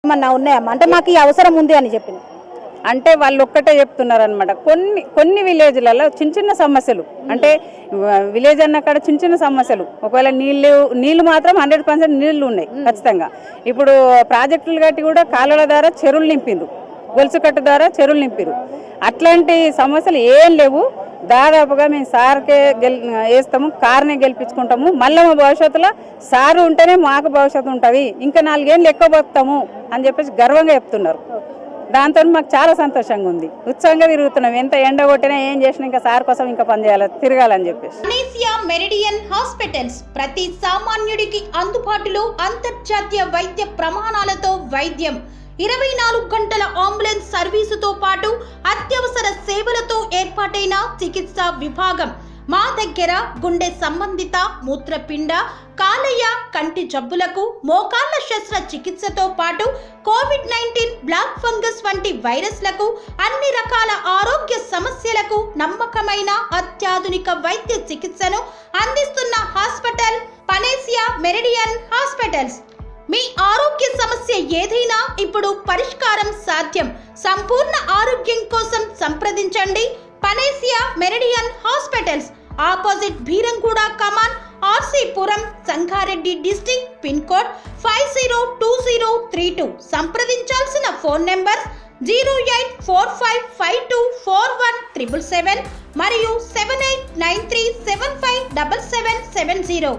ఏమన్నా ఉన్నాయమ్మా అంటే మాకు ఈ అవసరం ఉంది అని చెప్పింది. అంటే వాళ్ళు ఒక్కటే చెప్తున్నారు అనమాట. కొన్ని విలేజ్లలో చిన్న సమస్యలు అంటే విలేజ్ అన్న కాడ చిన్న సమస్యలు, ఒకవేళ నీళ్లు మాత్రం 100% నీళ్లు ఉన్నాయి ఖచ్చితంగా. ఇప్పుడు ప్రాజెక్టులు కట్టి కూడా కాలువల ద్వారా చెరువులు నింపిండ్రు, గొలుసుకట్టు ద్వారా చెరువులు నింపిరు. అట్లాంటి సమస్యలు ఏం లేవు. దాదాపుగా మేము సార్కే వేస్తాము, కార్నే గెలిపించుకుంటాము. మళ్ళీ మా భవిష్యత్తులో సారు ఉంటేనే మాకు భవిష్యత్తు ఉంటుంది, ఇంకా 4 ఏళ్ళు ఎక్కువ పోతాము అని చెప్పేసి గర్వంగా చెప్తున్నారు. దాంతో మాకు చాలా సంతోషంగా ఉంది, ఉత్సాహంగా తిరుగుతున్నాం. ఎంత ఎండ కొట్టినా ఏం చేసినా ఇంకా సార్ కోసం ఇంకా పనిచేయాలి, తిరగాలని చెప్పేసి. పనేసియా మెరిడియన్ హాస్పిటల్స్ ప్రతి సామాన్యుడికి అందుబాటులో అంతర్జాతీయ వైద్య ప్రమాణాలతో వైద్యం, 24 గంటల అంబులెన్స్ సర్వీసుతో పాటు అత్యవసర సేవలతో ఏర్పాటైన చికిత్సా విభాగం. మా దగ్గర గుండె సంబంధిత, మూత్రపిండ, కాలేయ, కంటి జబ్బులకు, మోకాళ్ల శస్త్ర చికిత్సతో పాటు కోవిడ్-19, బ్లాక్ ఫంగస్ వంటి వైరస్లకు, అన్ని రకాల ఆరోగ్య సమస్యలకు నమ్మకమైన అత్యాధునిక వైద్య చికిత్సను అందిస్తున్న హాస్పిటల్ పనేసియా మెరిడియన్ హాస్పిటల్స్. మీ ఆరోగ్య సమస్య ఏదైనా ఇప్పుడు పరిష్కారం సాధ్యం. సంపూర్ణ ఆరోగ్యం కోసం సంప్రదించండి Panacea Meridian hospitals, opposite Bheeramguda Kaman, RC Puram, Sangareddy district, pin code 502032. సంప్రదించాల్సిన ఫోన్ నెంబర్ 0845524177 మరియు 7893757770.